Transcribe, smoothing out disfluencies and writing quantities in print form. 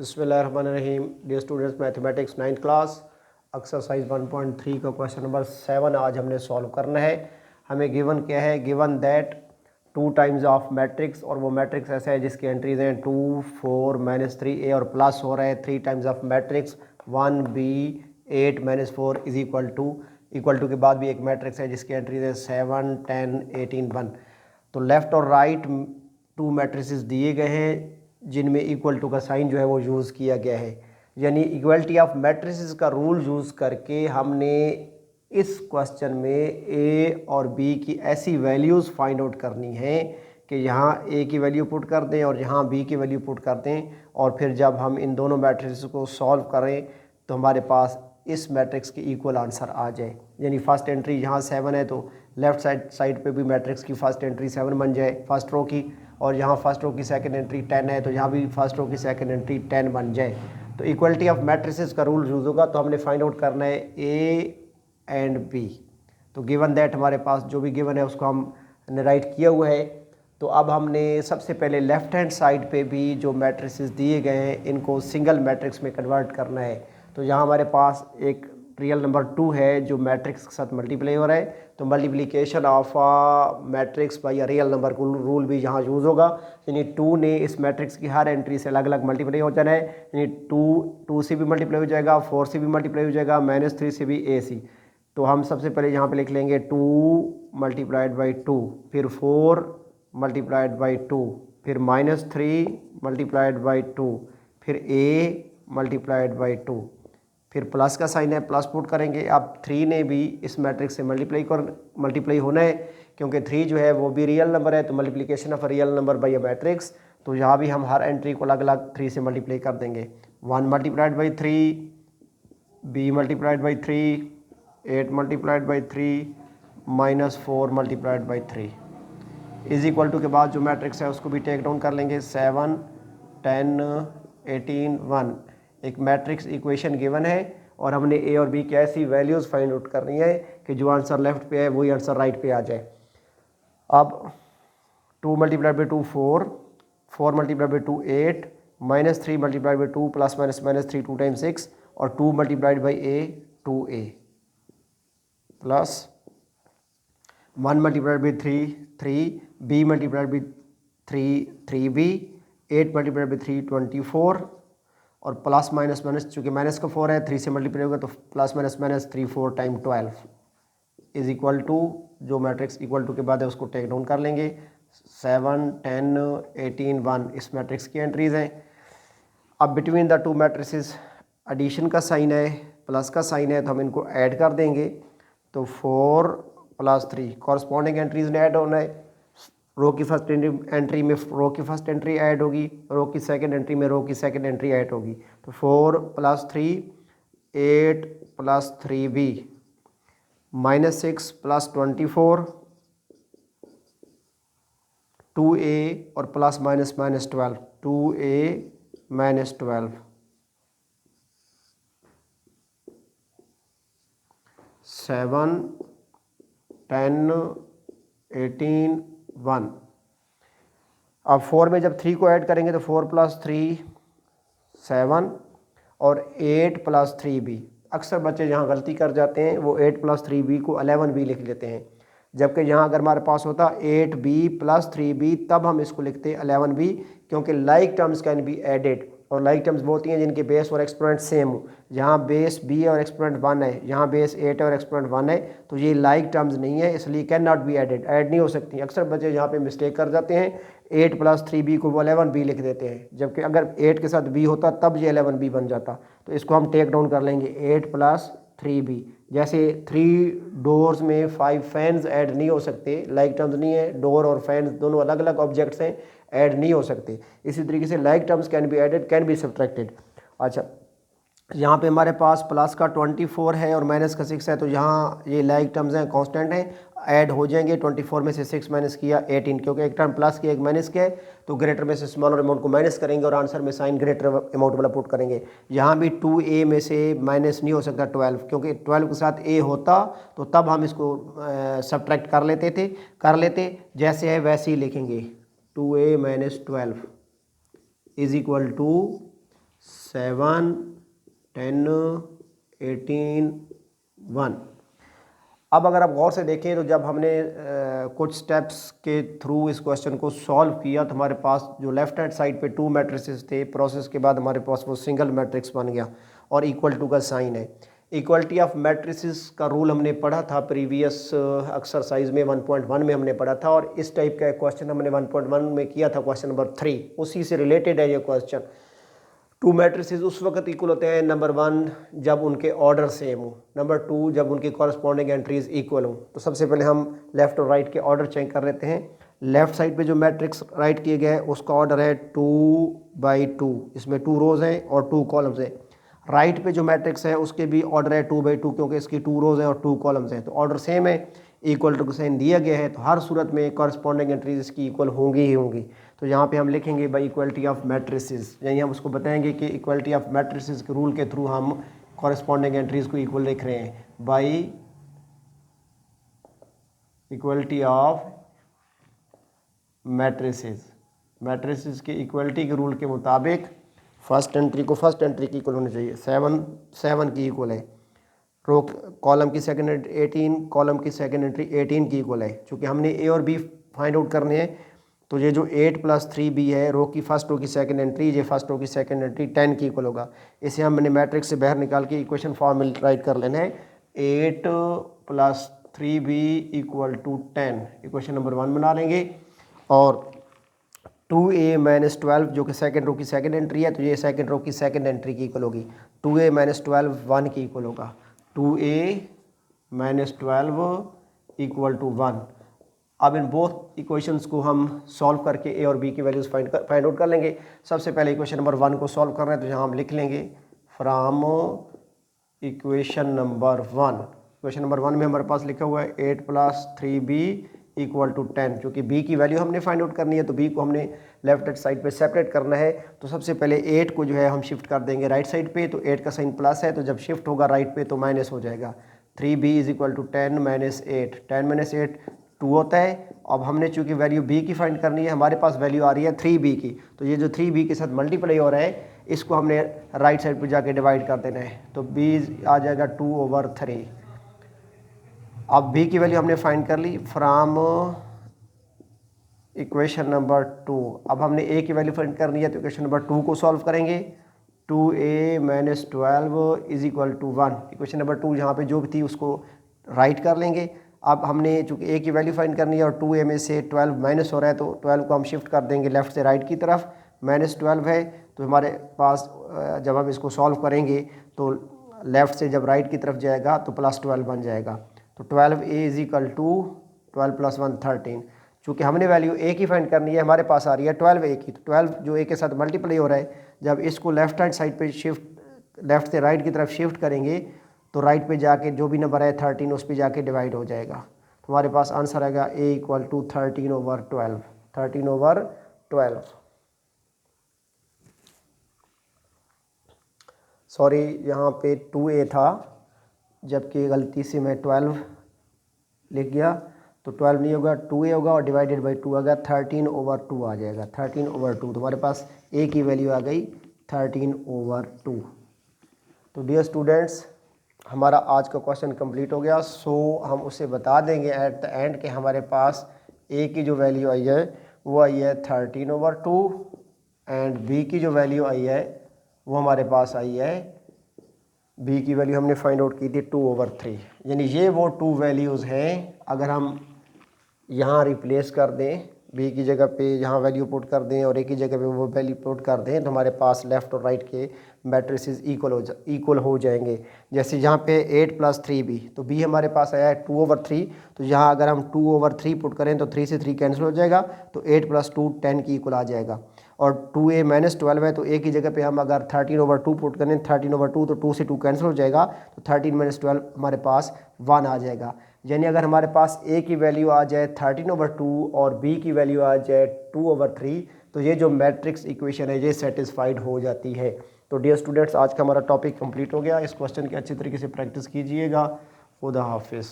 बिस्मिल्लाहिर्रहमानिर्रहीम। Dear students, mathematics 9th class exercise 1.3 का question number 7 आज हमने सॉल्व करना है। हमें गिवन क्या है? Given that 2 times of matrix, और वो मैट्रिक्स ऐसा है जिसकी एंट्रीज हैं 2 4 -3 ए और प्लस हो रहा है 3 times of matrix 1 B 8 -4 is equal to के बाद भी एक मैट्रिक्स है जिसकी एंट्रीज है 7 10 18 1। तो लेफ़्ट और राइट 2 मैट्रिसेस दिए गए हैं जिनमें इक्वल टू का साइन जो है वो यूज़ किया गया है। यानी इक्वलिटी ऑफ मैट्रिसेस का रूल यूज़ करके हमने इस क्वेश्चन में ए और बी की ऐसी वैल्यूज़ फाइंड आउट करनी है कि यहाँ ए की वैल्यू पुट कर दें और यहाँ बी की वैल्यू पुट कर दें, और फिर जब हम इन दोनों मैट्रिक्स को सॉल्व करें तो हमारे पास इस मैट्रिक्स की इक्वल आंसर आ जाए। यानी फर्स्ट एंट्री यहाँ 7 है तो लेफ़्ट साइड पे भी मैट्रिक्स की फर्स्ट एंट्री 7 बन जाए फर्स्ट रो की, और यहाँ फर्स्ट रो की सेकंड एंट्री 10 है तो यहाँ भी फर्स्ट रो की सेकंड एंट्री 10 बन जाए। तो इक्वलिटी ऑफ मैट्रिसेस का रूल यूज़ होगा। तो हमने फाइंड आउट करना है ए एंड बी। तो गिवन दैट हमारे पास जो भी गिवन है उसको हमने राइट किया हुआ है। तो अब हमने सबसे पहले लेफ़्ट हैंड साइड पे भी जो मैट्रिसेस दिए गए हैं इनको सिंगल मैट्रिक्स में कन्वर्ट करना है। तो यहाँ हमारे पास एक रियल नंबर 2 है जो मैट्रिक्स के साथ मल्टीप्लाई हो रहा है, तो multiplication of matrix by real number को रूल भी यहाँ यूज़ होगा। यानी 2 ने इस मैट्रिक्स की हर एंट्री से अलग अलग मल्टीप्लाई हो जाना है। यानी 2 से भी मल्टीप्लाई हो जाएगा, 4 से भी मल्टीप्लाई हो जाएगा, -3 से भी ए सी। तो हम सबसे पहले यहाँ पे लिख लेंगे 2 मल्टीप्लाइड बाई 2, फिर 4 मल्टीप्लाइड बाई 2, फिर -3 मल्टीप्लाइड बाई 2, फिर ए मल्टीप्लाइड बाई 2, फिर प्लस का साइन है प्लस पुट करेंगे। अब 3 ने भी इस मैट्रिक्स से मल्टीप्लाई होना है क्योंकि 3 जो है वो भी रियल नंबर है, तो multiplication of real number by a matrix. तो यहाँ भी हम हर एंट्री को अलग अलग 3 से मल्टीप्लाई कर देंगे। 1 multiplied by 3, B multiplied by 3, 8 multiplied by 3, -4 multiplied by 3 is equal to के बाद जो मैट्रिक्स है उसको भी टेक डाउन कर लेंगे 7 10 18 1। एक मैट्रिक्स इक्वेशन गिवन है और हमने ए और बी की ऐसी वैल्यूज़ फाइंड आउट करनी है कि जो आंसर लेफ्ट पे है वही आंसर राइट पे आ जाए। अब 2 multiplied by 2 4, 4 multiplied by 2 8, -3 multiplied by 2 plus -3 2 times 6, और 2 multiplied by A 2a, plus 1 multiplied by 3 3, b multiplied by 3 3b, 8 multiplied by 3 24, और प्लस माइनस चूँकि माइनस का 4 है 3 से मल्टीप्लाई होगा तो plus minus 3 4 time 12 is equal to जो matrix equal to के बाद है उसको टेक डाउन कर लेंगे 7 10 18 1 इस मैट्रिक्स की एंट्रीज हैं। अब between the two matrices addition का साइन है प्लस का साइन है तो हम इनको ऐड कर देंगे। तो 4 + 3 कॉरस्पॉन्डिंग एंट्रीज ने ऐड होना है। रो की फर्स्ट एंट्री में रो की फर्स्ट एंट्री ऐड होगी, रो की सेकंड एंट्री में रो की सेकंड एंट्री ऐड होगी। तो 4 + 3 8 + 3b, -6 + 24 2a, और प्लस -12 2a -12 7 10 18 1। अब 4 में जब 3 को ऐड करेंगे तो 4 + 3 7, और 8 + 3b। अक्सर बच्चे यहाँ गलती कर जाते हैं, वो 8 + 3b को 11b लिख लेते हैं, जबकि यहाँ अगर हमारे पास होता 8b + 3b तब हम इसको लिखते 11b, क्योंकि like terms can be added, और लाइक टर्म्स वो होती हैं जिनके बेस और एक्सपोनेंट सेम हो। यहाँ बेस b और एक्सपोनेंट 1 है, यहाँ बेस 8 और एक्सपोनेंट 1 है, तो ये लाइक टर्म्स नहीं है, इसलिए can not be added, add नहीं हो सकती। अक्सर बच्चे यहाँ पे मिस्टेक कर जाते हैं, 8 + 3b को वो 11b लिख देते हैं, जबकि अगर 8 के साथ b होता तब ये 11b बन जाता। तो इसको हम टेक डाउन कर लेंगे 8 + 3b। जैसे 3 डोर्स में 5 फैंस ऐड नहीं हो सकते, लाइक टर्म्स नहीं है, डोर और फैंस दोनों अलग अलग ऑब्जेक्ट्स हैं, ऐड नहीं हो सकते। इसी तरीके से like terms can be added can be subtracted. अच्छा, यहाँ पे हमारे पास प्लस का 24 है और माइनस का 6 है, तो यहाँ ये लाइक टर्म्स हैं, कांस्टेंट हैं, ऐड हो जाएंगे। 24 में से 6 माइनस किया 18, क्योंकि एक टर्म प्लस किया एक माइनस किया है, तो ग्रेटर में से स्मॉलर अमाउंट को माइनस करेंगे और आंसर में साइन ग्रेटर अमाउंट वाला पुट करेंगे। यहाँ भी 2a में से माइनस नहीं हो सकता 12, क्योंकि 12 के साथ a होता तो तब हम इसको सब्ट्रैक्ट कर लेते जैसे है वैसे ही लिखेंगे। 2a - 12 is equal to 7, 10, 18, 1। अब अगर आप गौर से देखें तो जब हमने कुछ स्टेप्स के थ्रू इस क्वेश्चन को सॉल्व किया तो हमारे पास जो लेफ्ट हैंड साइड पे 2 मैट्रिसेस थे, प्रोसेस के बाद हमारे पास वो सिंगल मैट्रिक्स बन गया और इक्वल टू का साइन है। इक्वलिटी ऑफ मैट्रिसेस का रूल हमने पढ़ा था प्रीवियस एक्सरसाइज में 1.1 में हमने पढ़ा था, और इस टाइप का क्वेश्चन हमने 1.1 में किया था, क्वेश्चन नंबर 3, उसी से रिलेटेड है ये क्वेश्चन। 2 मैट्रिसेस उस वक्त इक्वल होते हैं, नंबर 1 जब उनके ऑर्डर सेम हो, नंबर 2 जब उनकी कॉरस्पॉन्डिंग एंट्रीज इक्वल हो। तो सबसे पहले हम लेफ्ट और राइट के ऑर्डर चेक कर लेते हैं। लेफ्ट साइड पे जो मैट्रिक्स राइट किए गए हैं उसका ऑर्डर है 2/2, इसमें 2 रोज हैं और 2 कॉलम्स हैं। राइट पे जो मैट्रिक्स है उसके भी ऑर्डर है 2/2, क्योंकि इसकी 2 रोज हैं और 2 कॉलम्स हैं, तो ऑर्डर सेम है, इक्वल टू का साइन दिया गया है, तो हर सूरत में कॉरस्पॉन्डिंग एंट्रीज इसकी इक्वल होंगी ही होंगी। तो यहाँ पे हम लिखेंगे बाई इक्वलिटी ऑफ मैट्रिसेस, यानी हम उसको बताएंगे कि इक्वलिटी ऑफ मैट्रिसेस के रूल के थ्रू हम कॉरस्पॉन्डिंग एंट्रीज को इक्वल लिख रहे हैं, by equality of matrices. Matrices की इक्वलिटी के रूल के मुताबिक फर्स्ट एंट्री को फर्स्ट एंट्री की इक्वल होनी चाहिए, 7 की इक्वल है, रो कॉलम की सेकंड एंट्री 18, कॉलम की सेकंड एंट्री 18 की इक्वल है। चूँकि हमने ए और बी फाइंड आउट करने हैं, तो ये जो 8 + 3b है, रो की फर्स्ट रो की सेकंड एंट्री, ये फर्स्ट रो की सेकंड एंट्री 10 की इक्वल होगा। इसे हमने मैट्रिक्स से बाहर निकाल के इक्वेशन फॉर्म में राइट कर लेना है, 8 + 3b = 10, इक्वेशन नंबर 1 बना लेंगे। और 2a - 12 जो कि सेकंड रो की सेकंड एंट्री है, तो ये सेकंड रो की सेकंड एंट्री की इक्वल होगी, 2a - 12 1 की इक्वल होगा, 2a - 12 = 1। अब इन बोथ इक्वेशंस को हम सॉल्व करके ए और बी की वैल्यूज फाइंड आउट कर लेंगे। सबसे पहले इक्वेशन नंबर 1 को सॉल्व कर रहे हैं, तो यहाँ हम लिख लेंगे from equation number 1। Equation number 1 में हमारे पास लिखा हुआ है 8 + 3b = 10। क्योंकि b की वैल्यू हमने फाइंड आउट करनी है, तो b को हमने लेफ्ट हैंड साइड पे सेपरेट करना है। तो सबसे पहले 8 को जो है हम शिफ्ट कर देंगे राइट साइड पे, तो 8 का साइन प्लस है, तो जब शिफ्ट होगा राइट पे तो माइनस हो जाएगा। 3b = 10 - 8, 10 - 8 2 होता है। अब हमने चूंकि वैल्यू b की फाइंड करनी है, हमारे पास वैल्यू आ रही है 3b की, तो ये जो 3b के साथ मल्टीप्लाई हो रहा है, इसको हमने राइट साइड पे जाके डिवाइड कर देना है, तो b आ जाएगा 2/3। अब b की वैल्यू हमने फाइंड कर ली फ्रॉम इक्वेशन नंबर 2। अब हमने a की वैल्यू फाइंड करनी है, तो इक्वेशन नंबर 2 को सॉल्व करेंगे, 2a - 12 = 1। इक्वेशन नंबर 2 यहाँ पे जो भी थी उसको राइट कर लेंगे। अब हमने चूँकि a की वैल्यू फाइंड करनी है और 2a में से 12 माइनस हो रहा है, तो 12 को हम शिफ्ट कर देंगे लेफ़्ट से राइट की तरफ, -12 है, तो हमारे पास जब हम इसको सॉल्व करेंगे तो लेफ़्ट से जब राइट की तरफ जाएगा तो +12 बन जाएगा। तो 12a = 12 + 1 13। चूँकि हमने वैल्यू a की फाइंड करनी है, हमारे पास आ रही है 12a की, तो 12 जो a के साथ मल्टीप्लाई हो रहा है, जब इसको लेफ्ट हैंड साइड पे शिफ्ट लेफ़्ट से राइट की तरफ शिफ्ट करेंगे तो राइट पे जाके जो भी नंबर है 13 उस पे जाके डिवाइड हो जाएगा। तो हमारे पास आंसर आएगा a = 13/12, 13/12। सॉरी, यहाँ पे 2a था, जबकि गलती से मैं 12 लिख गया, तो 12 नहीं होगा, 2a होगा और डिवाइडेड बाई 2 आ गया, 13/2 आ जाएगा, 13/2। तो हमारे पास a की वैल्यू आ गई 13/2। तो डियर स्टूडेंट्स, हमारा आज का क्वेश्चन कंप्लीट हो गया। सो हम उसे बता देंगे एट द एंड कि हमारे पास a की जो वैल्यू आई है वो आई है 13/2 एंड b की जो वैल्यू आई है वो हमारे पास आई है, b की वैल्यू हमने फाइंड आउट की थी 2/3। यानी ये वो 2 वैल्यूज़ हैं। अगर हम यहाँ रिप्लेस कर दें, b की जगह पे यहाँ वैल्यू पुट कर दें और a की जगह पे वो वैल्यू पुट कर दें, तो हमारे पास लेफ़्ट और राइट के मैट्रिसेस इक्वल हो जाएंगे। जैसे यहाँ पे 8 + 3b, तो b हमारे पास आया है 2/3, तो यहाँ अगर हम 2/3 पुट करें तो 3 से 3 कैंसिल हो जाएगा, तो 8 + 2 10 की इक्वल आ जाएगा। और 2a - 12 है, तो a की जगह पे हम अगर 13/2 पुट करें, 13/2 तो 2 से 2 कैंसिल हो जाएगा, तो 13 - 12 हमारे पास 1 आ जाएगा। यानी अगर हमारे पास a की वैल्यू आ जाए 13/2 और b की वैल्यू आ जाए 2/3, तो ये जो मैट्रिक्स इक्वेशन है ये सेटिस्फाइड हो जाती है। तो डियर स्टूडेंट्स, आज का हमारा टॉपिक कंप्लीट हो गया। इस क्वेश्चन की अच्छी तरीके से प्रैक्टिस कीजिएगा। खुदा हाफिज़।